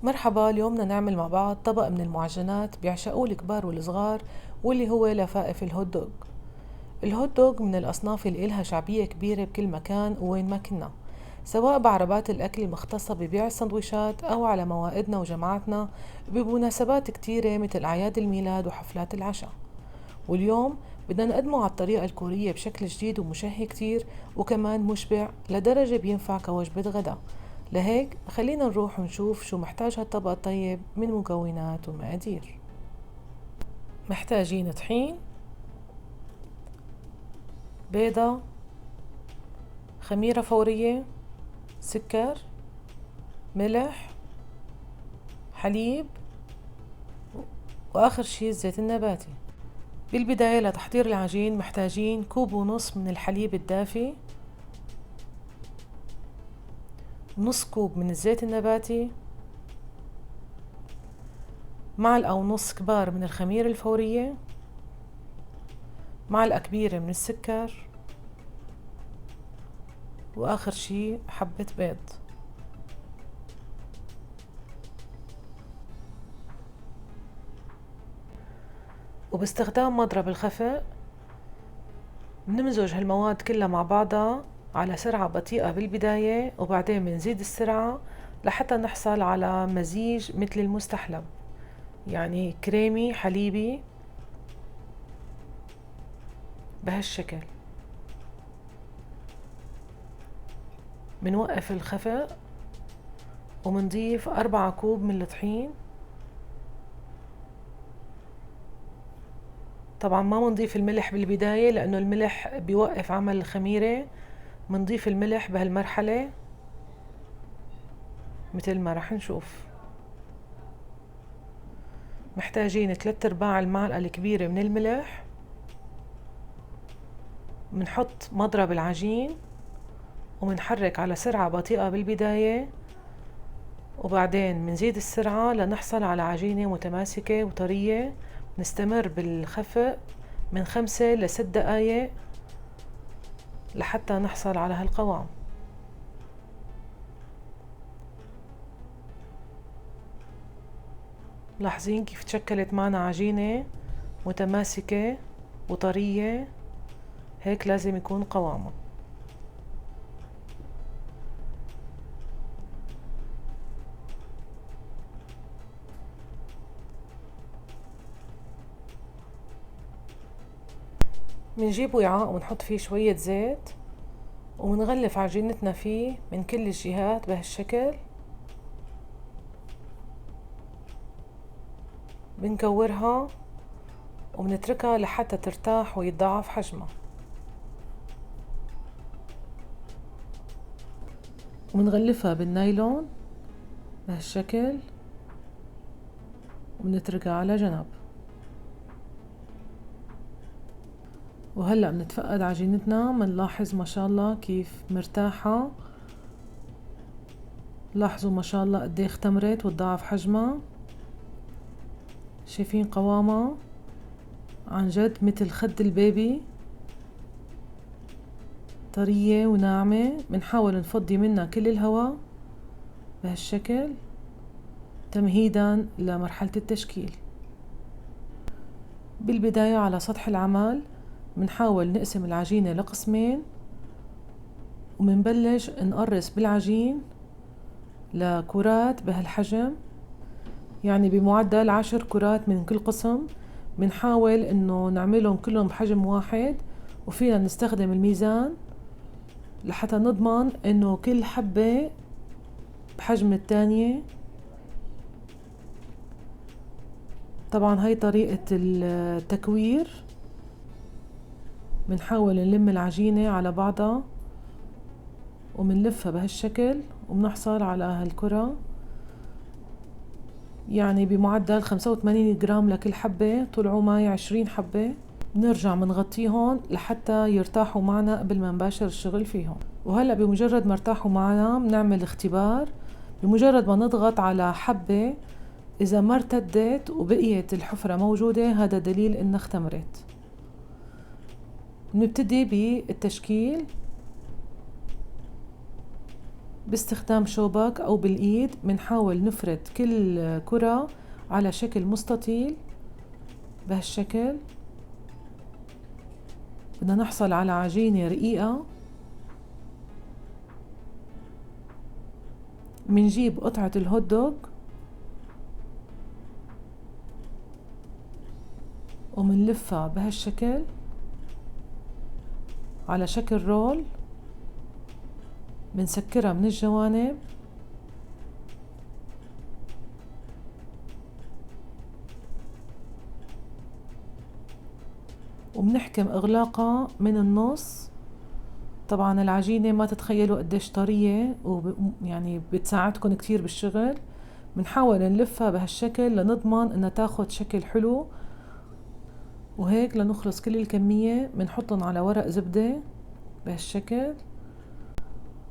مرحبا، اليوم بدنا نعمل مع بعض طبق من المعجنات بيعشقوه الكبار والصغار، واللي هو لفائف الهوت دوغ. الهوت دوغ من الأصناف اللي إلها شعبية كبيرة بكل مكان وين ما كنا، سواء بعربات الأكل المختصة ببيع السندويشات أو على موائدنا وجماعتنا بمناسبات كتيرة مثل أعياد الميلاد وحفلات العشاء. واليوم بدنا نقدمه على الطريقة الكورية بشكل جديد ومشهي كتير، وكمان مشبع لدرجة بينفع كوجبة غدا. لهيك خلينا نروح ونشوف شو محتاج هالطبق الطيب من مكونات ومقادير. محتاجين طحين، بيضة، خميرة فورية، سكر، ملح، حليب، وآخر شي الزيت النباتي. بالبداية لتحضير العجين محتاجين 1.5 كوب من الحليب الدافي، نص كوب من الزيت النباتي، معلقة ونص كبار من الخميرة الفورية، معلقة كبيرة من السكر، وآخر شي حبة بيض. وباستخدام مضرب الخفق بنمزج هالمواد كلها مع بعضها على سرعة بطيئة بالبداية، وبعدين بنزيد السرعة لحتى نحصل على مزيج مثل المستحلب، يعني كريمي حليبي بهالشكل. بنوقف الخفق ومنضيف 4 كوب من الطحين. طبعا ما منضيف الملح بالبداية لأنه الملح بيوقف عمل الخميرة، منضيف الملح بهالمرحلة مثل ما رح نشوف. محتاجين 3/4 المعلقة الكبيرة من الملح. منحط مضرب العجين ومنحرك على سرعة بطيئة بالبداية، وبعدين منزيد السرعة لنحصل على عجينة متماسكة وطرية. نستمر بالخفق من 5 ل6 دقايق لحتى نحصل على هالقوام. لاحظين كيف تشكلت معنا عجينة متماسكة وطرية؟ هيك لازم يكون قوامه. منجيب وعاء ونحط فيه شوية زيت ومنغلف عجينتنا فيه من كل الجهات بهالشكل. بنكورها وبنتركها لحتى ترتاح ويتضاعف حجمها، وبنغلفها بالنايلون بهالشكل وبنتركها على جنب. وهلأ بنتفقد عجينتنا، منلاحظ ما شاء الله كيف مرتاحة. لاحظوا ما شاء الله قديه اختمرت وتضاعف حجمها. شايفين قوامها؟ عن جد مثل خد البيبي، طرية وناعمة. بنحاول نفضي منها كل الهواء بهالشكل تمهيدا لمرحلة التشكيل. بالبداية على سطح العمل بنحاول نقسم العجينة لقسمين، ومنبلش نقرص بالعجين لكرات بهالحجم، يعني بمعدل 10 كرات من كل قسم. بنحاول انه نعملهم كلهم بحجم واحد، وفينا نستخدم الميزان لحتى نضمن انه كل حبة بحجم التانية. طبعا هاي طريقة التكوير. بنحاول نلم العجينة على بعضها ومنلفها بهالشكل وبنحصل على هالكرة، يعني بمعدل 85 جرام لكل حبة. طلعوا معي 20 حبة. بنرجع منغطيهم لحتى يرتاحوا معنا قبل ما نباشر الشغل فيهم. وهلأ بمجرد ما ارتاحوا معنا بنعمل اختبار. بمجرد ما نضغط على حبة، إذا ما ارتدت وبقيت الحفرة موجودة هذا دليل إنها اختمرت. نبتدي بالتشكيل. باستخدام شوبك أو بالإيد منحاول نفرد كل كرة على شكل مستطيل بهالشكل. بدنا نحصل على عجينة رقيقة. منجيب قطعة الهوت دوغ ومنلفها بهالشكل على شكل رول. منسكرها من الجوانب وبنحكم إغلاقها من النص. طبعا العجينة ما تتخيلوا قديش طرية يعني بتساعدكم كتير بالشغل. بنحاول نلفها بهالشكل لنضمن انها تاخد شكل حلو. وهيك لنخلص كل الكمية بنحطهم على ورق زبدة بهالشكل.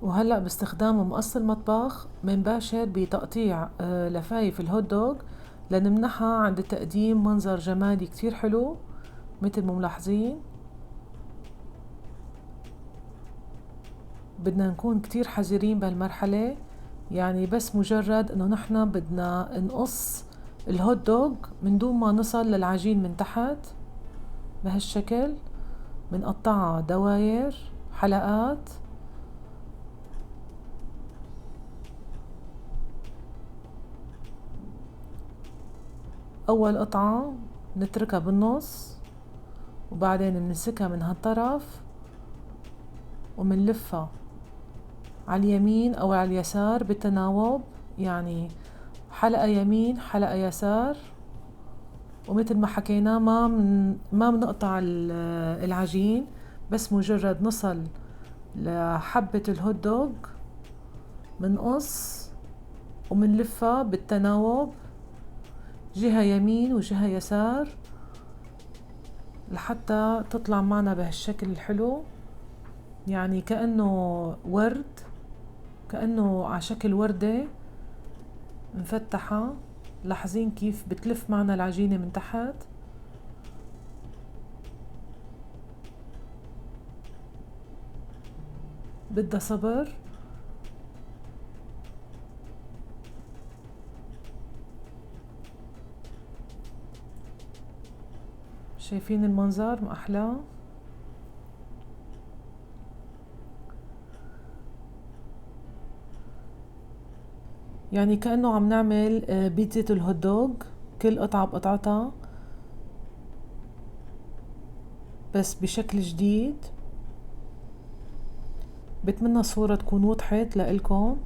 وهلأ باستخدام مقص المطبخ منباشر بتقطيع لفايف الهوت دوغ لنمنحها عند التقديم منظر جمالي كتير حلو مثل ما ملاحظين. بدنا نكون كتير حذرين بهالمرحلة، يعني بس مجرد انه نحنا بدنا نقص الهوت دوغ من دون ما نصل للعجين من تحت بهالشكل. بنقطعها دواير حلقات. اول قطعة نتركها بالنص وبعدين بنمسكها من هالطرف ومنلفها على اليمين او على اليسار بالتناوب، يعني حلقة يمين حلقة يسار. ومثل ما حكينا ما بنقطع العجين، بس مجرد نصل لحبة الهوت دوغ منقص ومنلفها بالتناوب جهة يمين وجهة يسار لحتى تطلع معنا بهالشكل الحلو، يعني كأنه ورد، كأنه على شكل وردة مفتحة. لاحظين كيف بتلف معنا العجينة من تحت. بدها صبر. شايفين المنظر ما أحلاه. يعني كأنه عم نعمل بيتزا الهوت دوغ، كل قطعة بقطعتها بس بشكل جديد. بتمنى الصورة تكون وضحت لإلكم.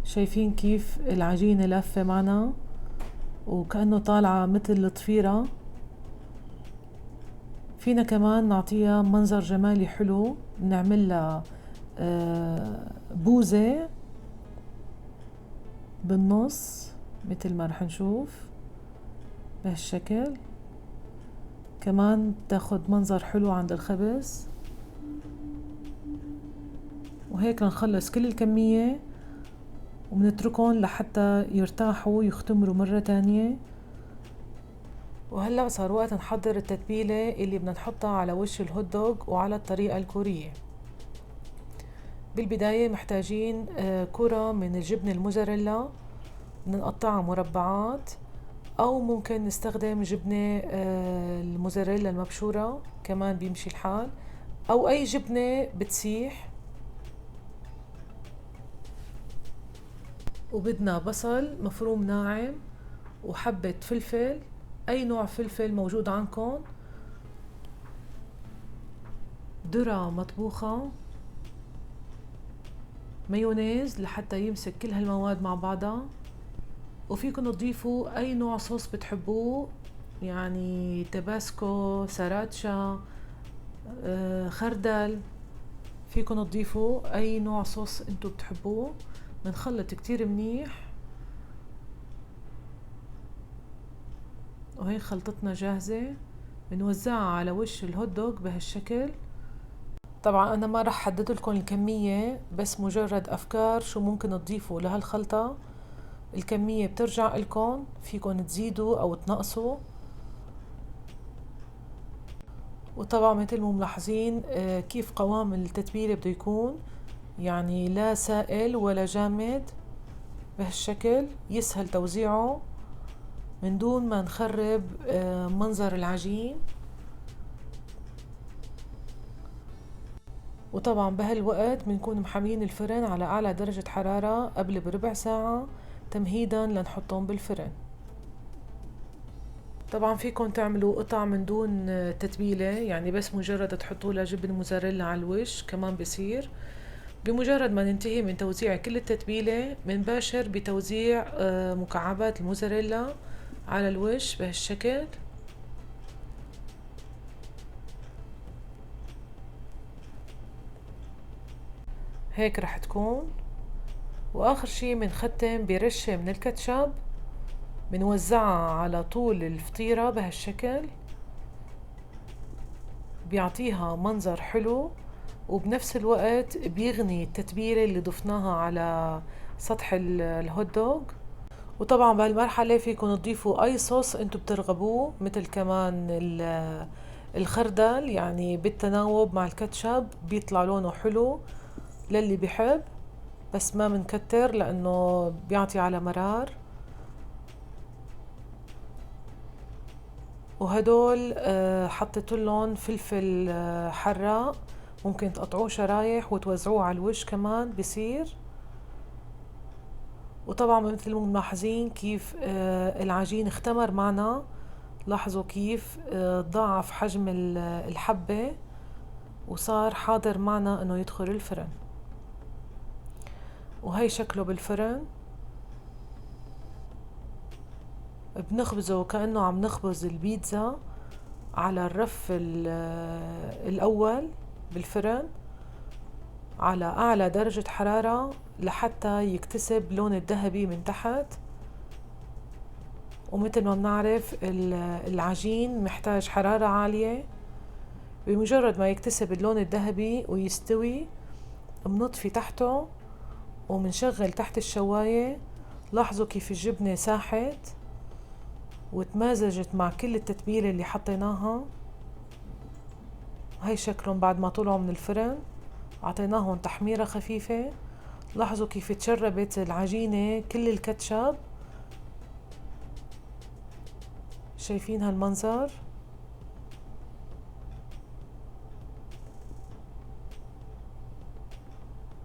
شايفين كيف العجينة لافة معنا وكأنه طالعة مثل الطفيرة. فينا كمان نعطيها منظر جمالي حلو، نعملها بوزة بالنص مثل ما رح نشوف بهالشكل. كمان تاخد منظر حلو عند الخبز. وهيك نخلص كل الكمية وبنتركهم لحتى يرتاحوا يختمروا مرة تانية. وهلأ صار وقت نحضر التتبيلة اللي بدنا نحطها على وش الهوت دوغ وعلى الطريقة الكورية. بالبداية محتاجين كرة من الجبنة الموزاريلا نقطعها مربعات، أو ممكن نستخدم جبنة الموزاريلا المبشورة كمان بيمشي الحال، أو أي جبنة بتسيح. وبدنا بصل مفروم ناعم وحبة فلفل، أي نوع فلفل موجود عندكم، ذرة مطبوخة، مايونيز لحتى يمسك كل هالمواد مع بعضها. وفيكن تضيفوا أي نوع صوص بتحبوه، يعني تباسكو، سراتشا، خردل، فيكن تضيفوا أي نوع صوص انتو بتحبوه. بنخلط كتير منيح. وهي خلطتنا جاهزة. بنوزعها على وش الهوت دوغ بهالشكل. طبعا أنا ما رح حدد لكم الكمية، بس مجرد أفكار شو ممكن تضيفوا لهالخلطة. الكمية بترجع لكم، فيكن تزيدوا أو تنقصوا. وطبعا مثل ما ملاحظين كيف قوام التتبيلة بده يكون، يعني لا سائل ولا جامد، بهالشكل يسهل توزيعه من دون ما نخرب منظر العجين. وطبعا بهالوقت بنكون محملين الفرن على أعلى درجة حرارة قبل بربع ساعة تمهيدا لنحطهم بالفرن. طبعا فيكن تعملوا قطع من دون تتبيلة، يعني بس مجرد تحطوا لها جبن موزاريلا على الوش كمان بصير. بمجرد ما ننتهي من توزيع كل التتبيلة بنباشر بتوزيع مكعبات الموزاريلا على الوش بهالشكل. هيك رح تكون. واخر شي بنختم برشة من الكاتشب، بنوزعها على طول الفطيرة بهالشكل، بيعطيها منظر حلو وبنفس الوقت بيغني التتبيلة اللي ضفناها على سطح الهوت دوغ. وطبعا بهالمرحلة فيكم تضيفوا اي صوص انتو بترغبوه، مثل كمان الخردل، يعني بالتناوب مع الكاتشب بيطلع لونه حلو للي بيحب، بس ما منكتر لانه بيعطي على مرار. وهدول حطيت لهم فلفل حراق، ممكن تقطعوه شرايح وتوزعوه على الوش كمان بصير. وطبعا مثل ما ملاحظين كيف العجين اختمر معنا، لاحظوا كيف ضاعف حجم الحبة وصار حاضر معنا انه يدخل الفرن. وهي شكله بالفرن، بنخبزه كأنه عم نخبز البيتزا على الرف الأول بالفرن على أعلى درجة حرارة لحتى يكتسب لون الذهبي من تحت. ومثل ما بنعرف العجين محتاج حرارة عالية، بمجرد ما يكتسب اللون الذهبي ويستوي بنطفي تحته ومنشغل تحت الشواية. لاحظوا كيف الجبنة ساحت وتمازجت مع كل التتبيلة اللي حطيناها. هاي شكلهم بعد ما طلعوا من الفرن، عطيناهم تحميرة خفيفة. لاحظوا كيف تشربت العجينة كل الكاتشب، شايفين هالمنظر؟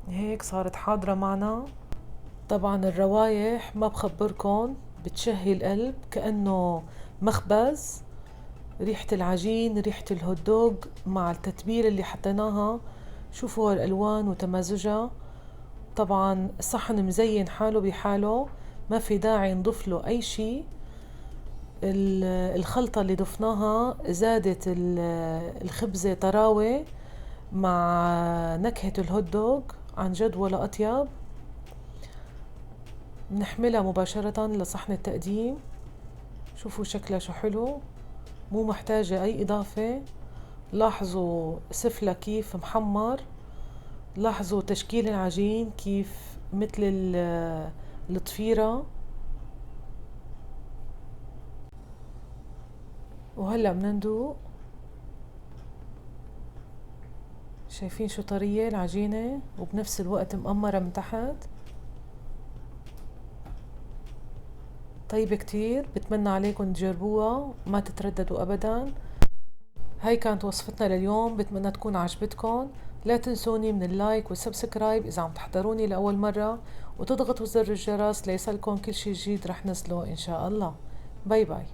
هيك صارت حاضرة معنا. طبعا الروايح ما بخبركن بتشهي القلب، كأنه مخبز. ريحة العجين، ريحة الهوت دوغ مع التتبيلة اللي حطيناها، شوفوا هالألوان وتمازجها. طبعا الصحن مزين حاله بحاله، ما في داعي نضيف له أي شي. الخلطة اللي ضفناها زادت الخبزة طراوة مع نكهة الهوت دوغ، عن جد ولا أطيب. بنحملها مباشرة لصحن التقديم. شوفوا شكلها شو حلو، مو محتاجة أي إضافة. لاحظوا سفلة كيف محمر، لاحظوا تشكيل العجين كيف مثل الضفيرة. وهلأ بدنا ندوق. شايفين شو طرية العجينة وبنفس الوقت مقمرة من تحت. طيبة كتير، بتمنى عليكم تجربوها ما تترددوا أبدا. هاي كانت وصفتنا لليوم، بتمنى تكون عجبتكم. لا تنسوني من اللايك والسبسكرايب إذا عم تحضروني لأول مرة، وتضغطوا زر الجرس ليصلكم كل شي جديد رح نزله إن شاء الله. باي باي.